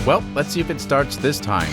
Well, let's see if it starts this time.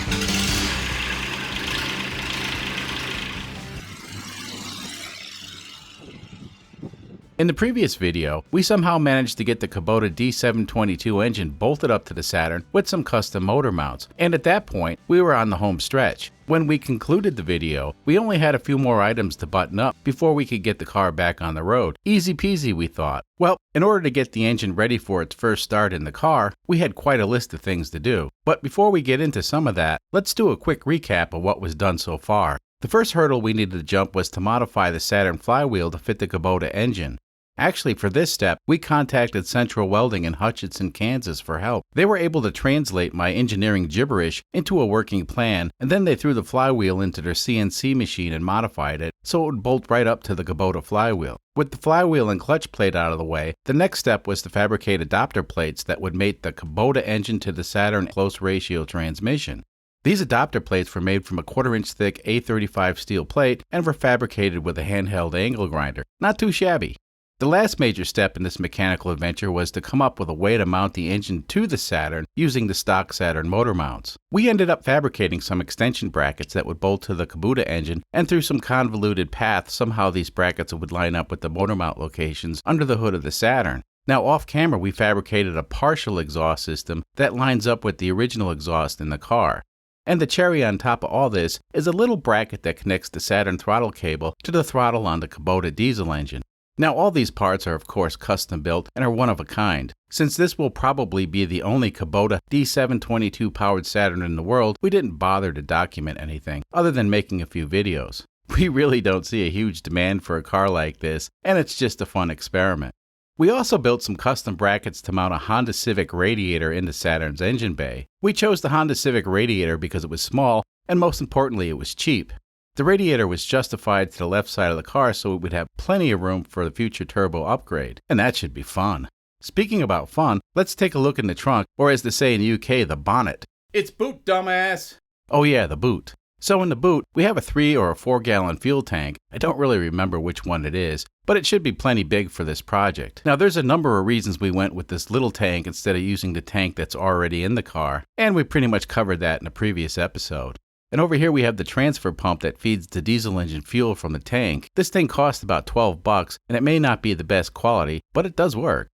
In the previous video, we somehow managed to get the Kubota D722 engine bolted up to the Saturn with some custom motor mounts, and at that point, we were on the home stretch. When we concluded the video, we only had a few more items to button up before we could get the car back on the road. Easy peasy, we thought. Well, in order to get the engine ready for its first start in the car, we had quite a list of things to do. But before we get into some of that, let's do a quick recap of what was done so far. The first hurdle we needed to jump was to modify the Saturn flywheel to fit the Kubota engine. Actually, for this step, we contacted Central Welding in Hutchinson, Kansas for help. They were able to translate my engineering gibberish into a working plan, and then they threw the flywheel into their CNC machine and modified it so it would bolt right up to the Kubota flywheel. With the flywheel and clutch plate out of the way, the next step was to fabricate adapter plates that would mate the Kubota engine to the Saturn close ratio transmission. These adapter plates were made from a 1/4-inch thick A35 steel plate and were fabricated with a handheld angle grinder. Not too shabby. The last major step in this mechanical adventure was to come up with a way to mount the engine to the Saturn using the stock Saturn motor mounts. We ended up fabricating some extension brackets that would bolt to the Kubota engine, and through some convoluted path, somehow these brackets would line up with the motor mount locations under the hood of the Saturn. Now off camera, we fabricated a partial exhaust system that lines up with the original exhaust in the car. And the cherry on top of all this is a little bracket that connects the Saturn throttle cable to the throttle on the Kubota diesel engine. Now all these parts are of course custom built and are one of a kind. Since this will probably be the only Kubota D722 powered Saturn in the world, we didn't bother to document anything other than making a few videos. We really don't see a huge demand for a car like this, and it's just a fun experiment. We also built some custom brackets to mount a Honda Civic radiator into Saturn's engine bay. We chose the Honda Civic radiator because it was small, and most importantly it was cheap. The radiator was justified to the left side of the car so it would have plenty of room for the future turbo upgrade, and that should be fun. Speaking about fun, let's take a look in the trunk, or as they say in the UK, the bonnet. It's boot, dumbass! Oh yeah, the boot. So in the boot, we have a 3 or a 4 gallon fuel tank. I don't really remember which one it is, but it should be plenty big for this project. Now there's a number of reasons we went with this little tank instead of using the tank that's already in the car, and we pretty much covered that in a previous episode. And over here we have the transfer pump that feeds the diesel engine fuel from the tank. This thing costs about $12 and it may not be the best quality, but it does work.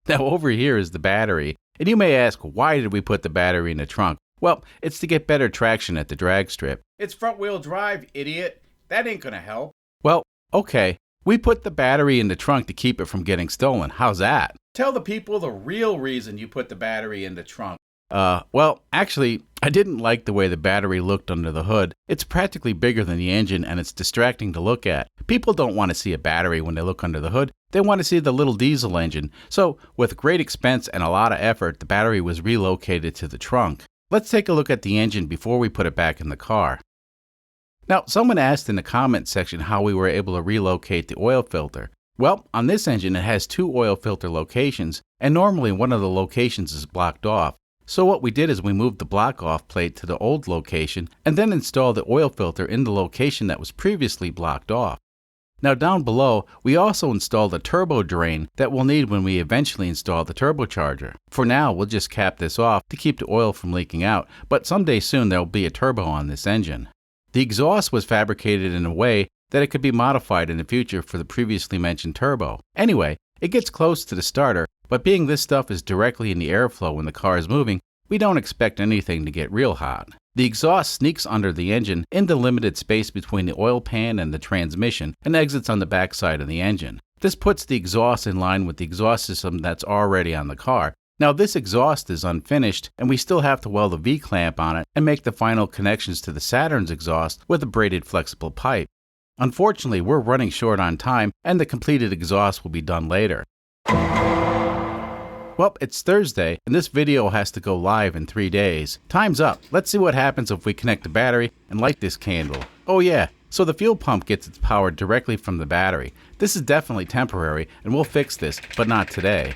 Now over here is the battery, and you may ask, why did we put the battery in the trunk? Well, it's to get better traction at the drag strip. It's front wheel drive, idiot. That ain't gonna help. Well, okay. We put the battery in the trunk to keep it from getting stolen. How's that? Tell the people the real reason you put the battery in the trunk. Well, actually, I didn't like the way the battery looked under the hood. It's practically bigger than the engine and it's distracting to look at. People don't want to see a battery when they look under the hood. They want to see the little diesel engine. So, with great expense and a lot of effort, the battery was relocated to the trunk. Let's take a look at the engine before we put it back in the car. Now, someone asked in the comment section how we were able to relocate the oil filter. Well, on this engine it has 2 oil filter locations, and normally one of the locations is blocked off. So what we did is we moved the block off plate to the old location and then installed the oil filter in the location that was previously blocked off. Now down below, we also installed a turbo drain that we'll need when we eventually install the turbocharger. For now, we'll just cap this off to keep the oil from leaking out, but someday soon there will be a turbo on this engine. The exhaust was fabricated in a way that it could be modified in the future for the previously mentioned turbo. Anyway, it gets close to the starter, but being this stuff is directly in the airflow when the car is moving, we don't expect anything to get real hot. The exhaust sneaks under the engine in the limited space between the oil pan and the transmission and exits on the backside of the engine. This puts the exhaust in line with the exhaust system that's already on the car. Now this exhaust is unfinished and we still have to weld a V-clamp on it and make the final connections to the Saturn's exhaust with a braided flexible pipe. Unfortunately, we're running short on time and the completed exhaust will be done later. Well, it's Thursday, and this video has to go live in 3 days. Time's up. Let's see what happens if we connect the battery and light this candle. Oh yeah, so the fuel pump gets its power directly from the battery. This is definitely temporary, and we'll fix this, but not today.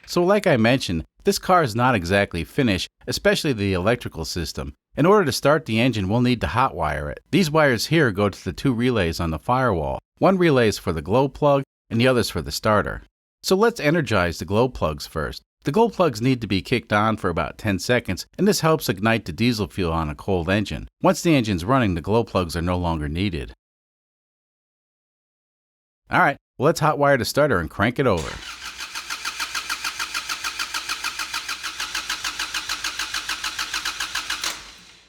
So like I mentioned, this car is not exactly finished, especially the electrical system. In order to start the engine, we'll need to hotwire it. These wires here go to the 2 relays on the firewall. One relay is for the glow plug, and the other's for the starter. So let's energize the glow plugs first. The glow plugs need to be kicked on for about 10 seconds, and this helps ignite the diesel fuel on a cold engine. Once the engine's running, the glow plugs are no longer needed. Alright, well, let's hotwire the starter and crank it over.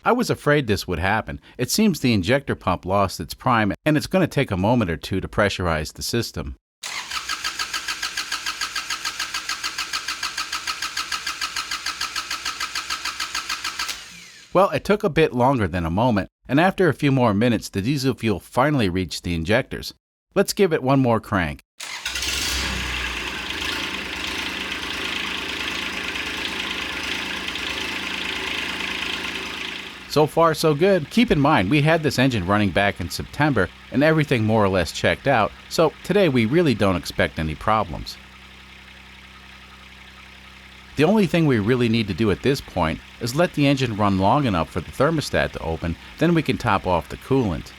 I was afraid this would happen. It seems the injector pump lost its prime, and it's going to take a moment or two to pressurize the system. Well, it took a bit longer than a moment, and after a few more minutes, the diesel fuel finally reached the injectors. Let's give it one more crank. So far, so good. Keep in mind, we had this engine running back in September, and everything more or less checked out, so today we really don't expect any problems. The only thing we really need to do at this point is let the engine run long enough for the thermostat to open, then we can top off the coolant.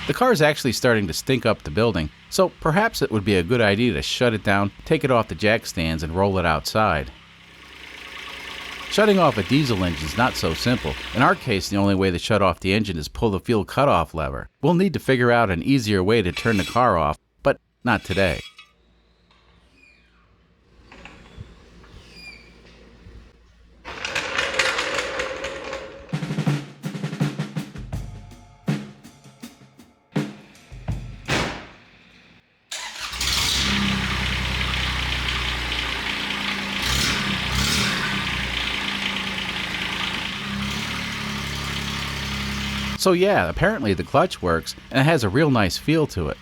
The car is actually starting to stink up the building, so perhaps it would be a good idea to shut it down, take it off the jack stands, and roll it outside. Shutting off a diesel engine is not so simple. In our case, the only way to shut off the engine is pull the fuel cutoff lever. We'll need to figure out an easier way to turn the car off, but not today. So yeah, apparently the clutch works, and it has a real nice feel to it.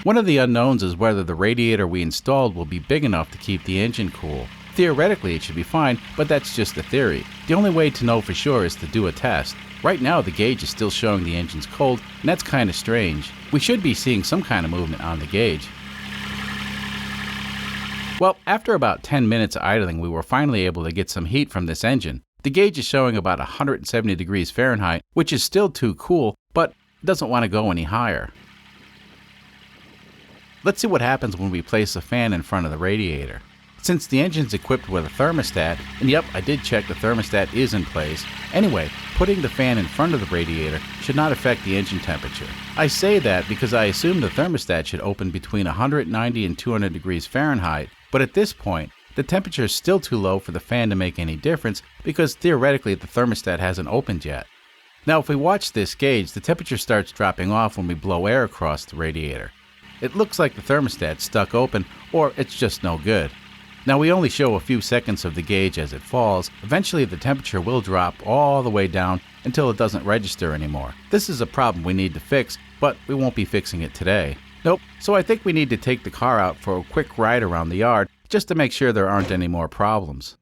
One of the unknowns is whether the radiator we installed will be big enough to keep the engine cool. Theoretically it should be fine, but that's just a theory. The only way to know for sure is to do a test. Right now the gauge is still showing the engine's cold, and that's kind of strange. We should be seeing some kind of movement on the gauge. Well, after about 10 minutes idling, we were finally able to get some heat from this engine. The gauge is showing about 170 degrees Fahrenheit, which is still too cool, but doesn't want to go any higher. Let's see what happens when we place a fan in front of the radiator. Since the engine's equipped with a thermostat, and yep, I did check the thermostat is in place. Anyway, putting the fan in front of the radiator should not affect the engine temperature. I say that because I assume the thermostat should open between 190 and 200 degrees Fahrenheit, but at this point, the temperature is still too low for the fan to make any difference because theoretically the thermostat hasn't opened yet. Now if we watch this gauge, the temperature starts dropping off when we blow air across the radiator. It looks like the thermostat's stuck open, or it's just no good. Now we only show a few seconds of the gauge as it falls. Eventually the temperature will drop all the way down until it doesn't register anymore. This is a problem we need to fix, but we won't be fixing it today. Nope, so I think we need to take the car out for a quick ride around the yard just to make sure there aren't any more problems.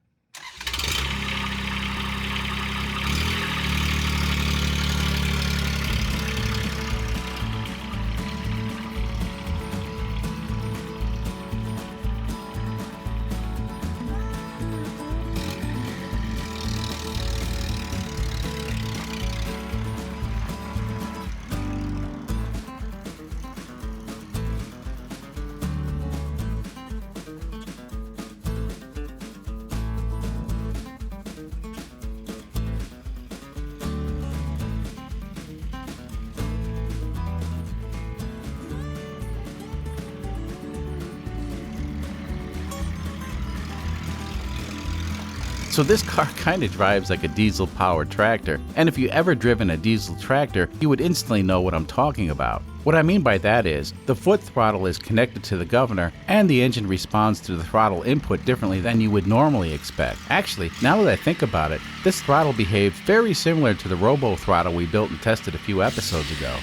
So this car kind of drives like a diesel-powered tractor, and if you ever driven a diesel tractor, you would instantly know what I'm talking about. What I mean by that is, the foot throttle is connected to the governor, and the engine responds to the throttle input differently than you would normally expect. Actually, now that I think about it, this throttle behaved very similar to the robo throttle we built and tested a few episodes ago.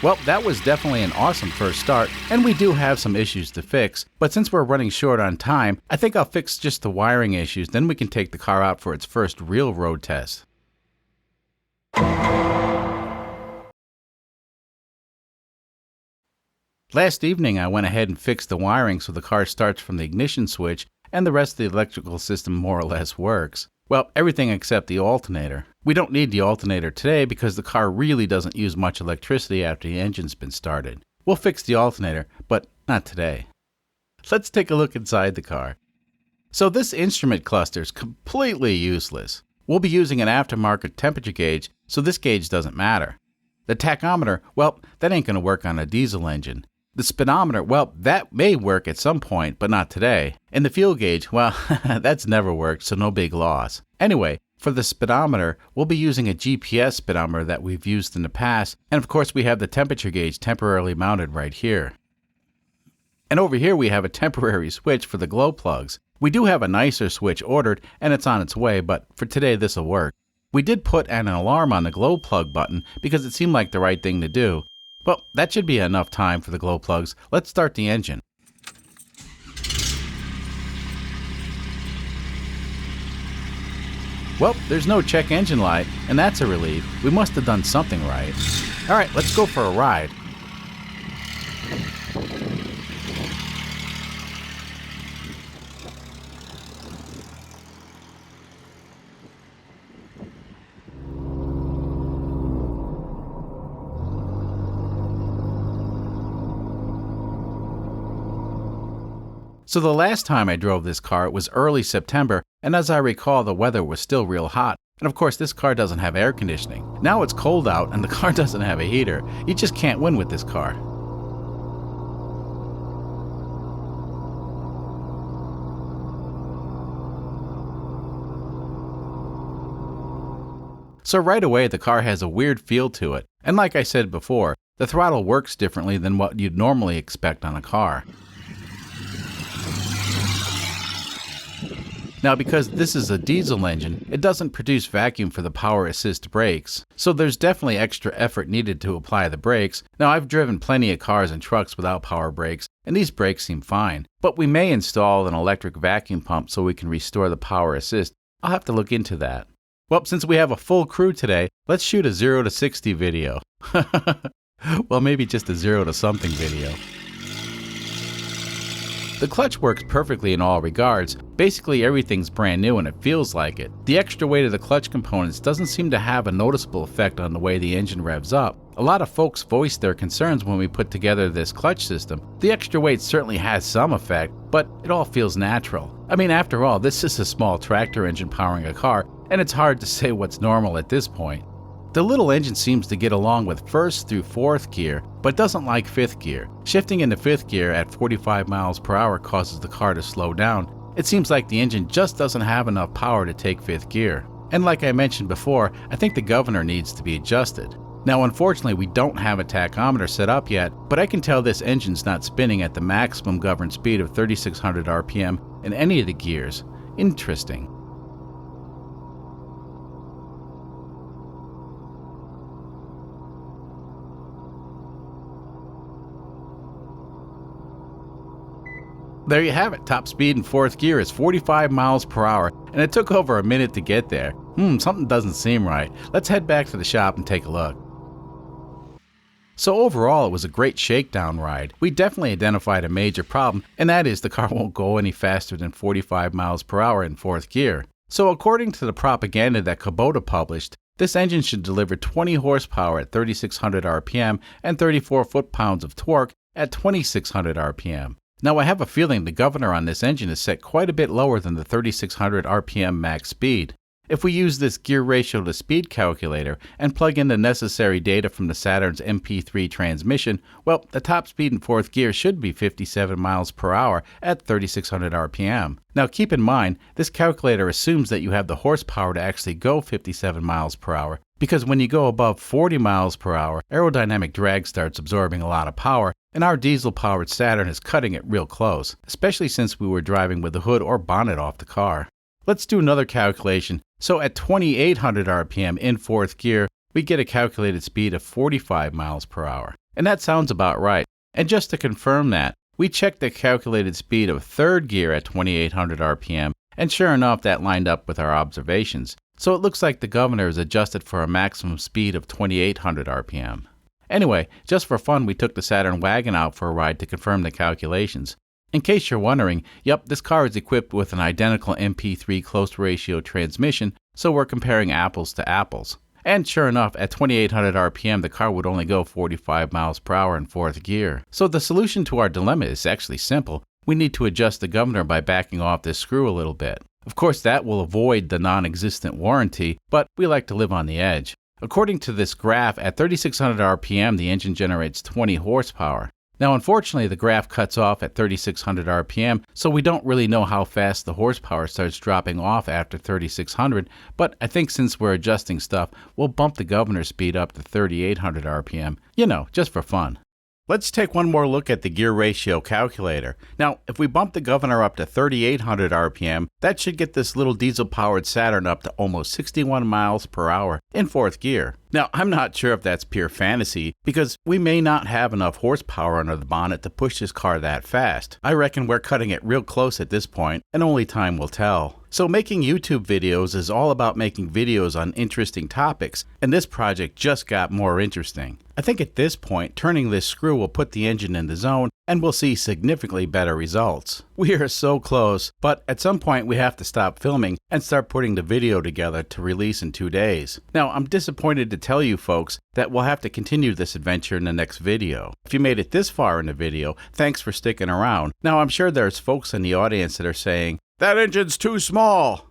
Well, that was definitely an awesome first start, and we do have some issues to fix, but since we're running short on time, I think I'll fix just the wiring issues, then we can take the car out for its first real road test. Last evening I went ahead and fixed the wiring so the car starts from the ignition switch and the rest of the electrical system more or less works. Well, everything except the alternator. We don't need the alternator today because the car really doesn't use much electricity after the engine's been started. We'll fix the alternator, but not today. Let's take a look inside the car. So this instrument cluster is completely useless. We'll be using an aftermarket temperature gauge, so this gauge doesn't matter. The tachometer, well, that ain't going to work on a diesel engine. The speedometer, well, that may work at some point, but not today. And the fuel gauge, well, that's never worked, so no big loss. Anyway, for the speedometer, we'll be using a GPS speedometer that we've used in the past, and of course we have the temperature gauge temporarily mounted right here. And over here we have a temporary switch for the glow plugs. We do have a nicer switch ordered, and it's on its way, but for today this will work. We did put an alarm on the glow plug button because it seemed like the right thing to do. Well, that should be enough time for the glow plugs. Let's start the engine. Well, there's no check engine light, and that's a relief. We must have done something right. All right, let's go for a ride. So the last time I drove this car, it was early September, and as I recall, the weather was still real hot. And of course, this car doesn't have air conditioning. Now it's cold out, and the car doesn't have a heater. You just can't win with this car. So right away, the car has a weird feel to it. And like I said before, the throttle works differently than what you'd normally expect on a car. Now, because this is a diesel engine, it doesn't produce vacuum for the power assist brakes, so there's definitely extra effort needed to apply the brakes. Now, I've driven plenty of cars and trucks without power brakes, and these brakes seem fine, but we may install an electric vacuum pump so we can restore the power assist. I'll have to look into that. Well, since we have a full crew today, let's shoot a 0 to 60 video. Well, maybe just a 0 to something video. The clutch works perfectly in all regards. Basically everything's brand new and it feels like it. The extra weight of the clutch components doesn't seem to have a noticeable effect on the way the engine revs up. A lot of folks voiced their concerns when we put together this clutch system. The extra weight certainly has some effect, but it all feels natural. I mean, after all, this is a small tractor engine powering a car, and it's hard to say what's normal at this point. The little engine seems to get along with first through fourth gear, but doesn't like fifth gear. Shifting into fifth gear at 45 miles per hour causes the car to slow down. It seems like the engine just doesn't have enough power to take fifth gear. And like I mentioned before, I think the governor needs to be adjusted. Now, unfortunately, we don't have a tachometer set up yet, but I can tell this engine's not spinning at the maximum governed speed of 3600 RPM in any of the gears. Interesting. There you have it. Top speed in fourth gear is 45 miles per hour, and it took over a minute to get there. Something doesn't seem right. Let's head back to the shop and take a look. So overall, it was a great shakedown ride. We definitely identified a major problem, and that is the car won't go any faster than 45 miles per hour in fourth gear. So according to the propaganda that Kubota published, this engine should deliver 20 horsepower at 3600 RPM and 34 foot-pounds of torque at 2600 RPM. Now, I have a feeling the governor on this engine is set quite a bit lower than the 3600 RPM max speed. If we use this gear ratio to speed calculator and plug in the necessary data from the Saturn's MP3 transmission, well, the top speed in fourth gear should be 57 miles per hour at 3600 RPM. Now, keep in mind, this calculator assumes that you have the horsepower to actually go 57 miles per hour, because when you go above 40 miles per hour, aerodynamic drag starts absorbing a lot of power, and our diesel-powered Saturn is cutting it real close, especially since we were driving with the hood or bonnet off the car. Let's do another calculation. So at 2800 RPM in fourth gear, we get a calculated speed of 45 miles per hour. And that sounds about right. And just to confirm that, we checked the calculated speed of third gear at 2800 RPM, and sure enough, that lined up with our observations. So it looks like the governor is adjusted for a maximum speed of 2800 RPM. Anyway, just for fun, we took the Saturn wagon out for a ride to confirm the calculations. In case you're wondering, yep, this car is equipped with an identical MP3 close ratio transmission, so we're comparing apples to apples. And sure enough, at 2800 RPM, the car would only go 45 miles per hour in 4th gear. So the solution to our dilemma is actually simple. We need to adjust the governor by backing off this screw a little bit. Of course, that will avoid the non-existent warranty, but we like to live on the edge. According to this graph, at 3600 RPM, the engine generates 20 horsepower. Now, unfortunately, the graph cuts off at 3600 RPM, so we don't really know how fast the horsepower starts dropping off after 3600, but I think since we're adjusting stuff, we'll bump the governor speed up to 3800 RPM, just for fun. Let's take one more look at the gear ratio calculator. Now, if we bump the governor up to 3800 RPM, that should get this little diesel-powered Saturn up to almost 61 miles per hour in 4th gear. Now, I'm not sure if that's pure fantasy, because we may not have enough horsepower under the bonnet to push this car that fast. I reckon we're cutting it real close at this point, and only time will tell. So making YouTube videos is all about making videos on interesting topics, and this project just got more interesting. I think at this point, turning this screw will put the engine in the zone, and we'll see significantly better results. We are so close, but at some point we have to stop filming and start putting the video together to release in 2 days. Now, I'm disappointed to tell you folks that we'll have to continue this adventure in the next video. If you made it this far in the video, thanks for sticking around. Now, I'm sure there's folks in the audience that are saying, "That engine's too small."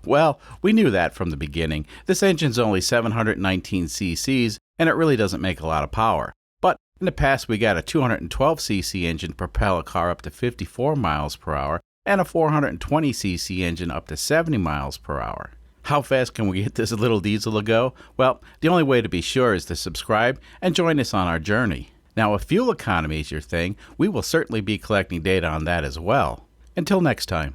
Well, we knew that from the beginning. This engine's only 719 cc's, and it really doesn't make a lot of power. But in the past, we got a 212 cc engine propel a car up to 54 miles per hour, and a 420 cc engine up to 70 miles per hour. How fast can we get this little diesel to go? Well, the only way to be sure is to subscribe and join us on our journey. Now, if fuel economy is your thing, we will certainly be collecting data on that as well. Until next time.